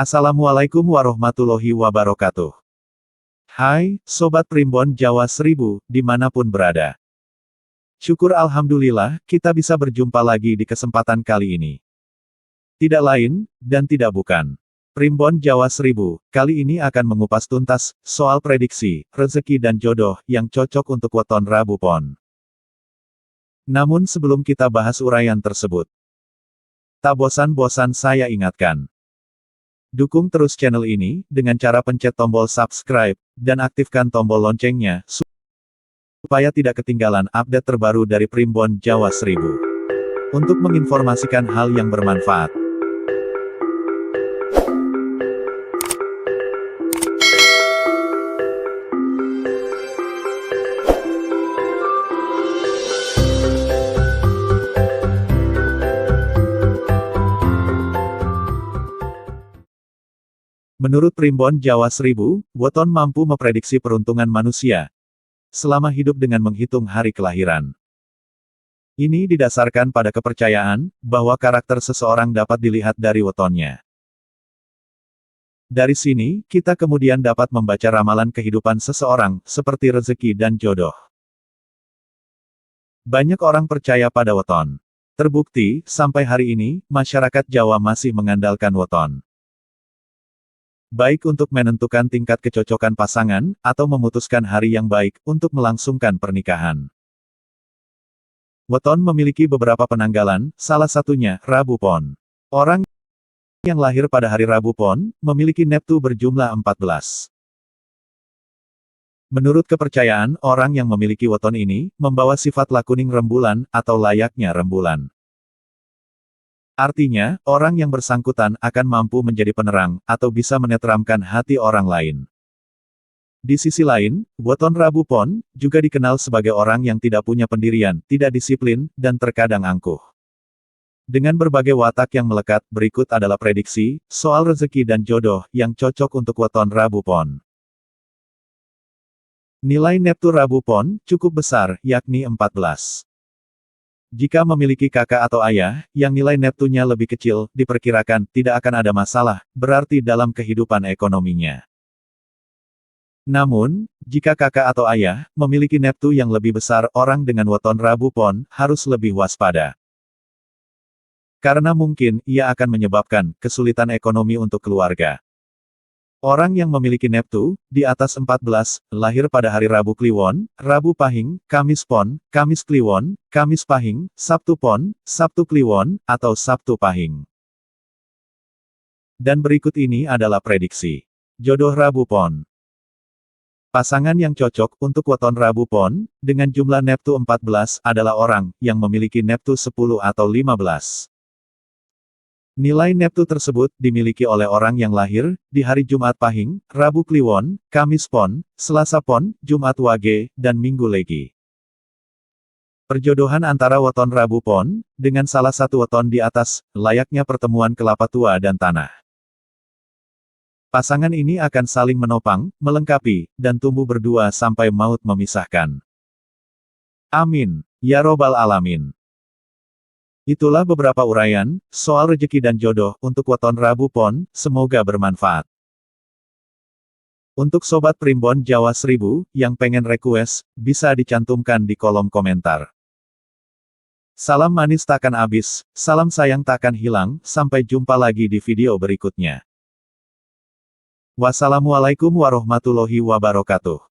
Assalamualaikum warahmatullahi wabarakatuh. Hai, Sobat Primbon Jawa Seribu, dimanapun berada. Syukur Alhamdulillah, kita bisa berjumpa lagi di kesempatan kali ini. Tidak lain, dan tidak bukan. Primbon Jawa Seribu, kali ini akan mengupas tuntas, soal prediksi, rezeki dan jodoh, yang cocok untuk weton Rabu Pon. Namun sebelum kita bahas uraian tersebut, tak bosan-bosan saya ingatkan. Dukung terus channel ini, dengan cara pencet tombol subscribe, dan aktifkan tombol loncengnya, supaya tidak ketinggalan update terbaru dari Primbon Jawa Seribu. Untuk menginformasikan hal yang bermanfaat. Menurut Primbon Jawa Seribu, weton mampu memprediksi peruntungan manusia selama hidup dengan menghitung hari kelahiran. Ini didasarkan pada kepercayaan bahwa karakter seseorang dapat dilihat dari wetonnya. Dari sini, kita kemudian dapat membaca ramalan kehidupan seseorang, seperti rezeki dan jodoh. Banyak orang percaya pada weton. Terbukti, sampai hari ini, masyarakat Jawa masih mengandalkan weton. Baik untuk menentukan tingkat kecocokan pasangan, atau memutuskan hari yang baik untuk melangsungkan pernikahan. Weton memiliki beberapa penanggalan, salah satunya Rabu Pon. Orang yang lahir pada hari Rabu Pon, memiliki neptu berjumlah 14. Menurut kepercayaan, orang yang memiliki weton ini, membawa sifat lakuning rembulan, atau layaknya rembulan. Artinya, orang yang bersangkutan akan mampu menjadi penerang, atau bisa menenteramkan hati orang lain. Di sisi lain, weton Rabu Pon, juga dikenal sebagai orang yang tidak punya pendirian, tidak disiplin, dan terkadang angkuh. Dengan berbagai watak yang melekat, berikut adalah prediksi, soal rezeki dan jodoh, yang cocok untuk weton Rabu Pon. Nilai neptu Rabu Pon, cukup besar, yakni 14. Jika memiliki kakak atau ayah, yang nilai neptunya lebih kecil, diperkirakan tidak akan ada masalah, berarti dalam kehidupan ekonominya. Namun, jika kakak atau ayah, memiliki neptu yang lebih besar, orang dengan weton Rabu Pon, harus lebih waspada. Karena mungkin, ia akan menyebabkan kesulitan ekonomi untuk keluarga. Orang yang memiliki neptu, di atas 14, lahir pada hari Rabu Kliwon, Rabu Pahing, Kamis Pon, Kamis Kliwon, Kamis Pahing, Sabtu Pon, Sabtu Kliwon, atau Sabtu Pahing. Dan berikut ini adalah prediksi jodoh Rabu Pon. Pasangan yang cocok untuk weton Rabu Pon, dengan jumlah neptu 14, adalah orang yang memiliki neptu 10 atau 15. Nilai neptu tersebut dimiliki oleh orang yang lahir di hari Jumat Pahing, Rabu Kliwon, Kamis Pon, Selasa Pon, Jumat Wage, dan Minggu Legi. Perjodohan antara weton Rabu Pon dengan salah satu weton di atas, layaknya pertemuan kelapa tua dan tanah. Pasangan ini akan saling menopang, melengkapi, dan tumbuh berdua sampai maut memisahkan. Amin, ya robbal alamin. Itulah beberapa uraian soal rezeki dan jodoh untuk weton Rabu Pon, semoga bermanfaat. Untuk Sobat Primbon Jawa Seribu, yang pengen request, bisa dicantumkan di kolom komentar. Salam manis takkan habis, salam sayang takkan hilang, sampai jumpa lagi di video berikutnya. Wassalamualaikum warahmatullahi wabarakatuh.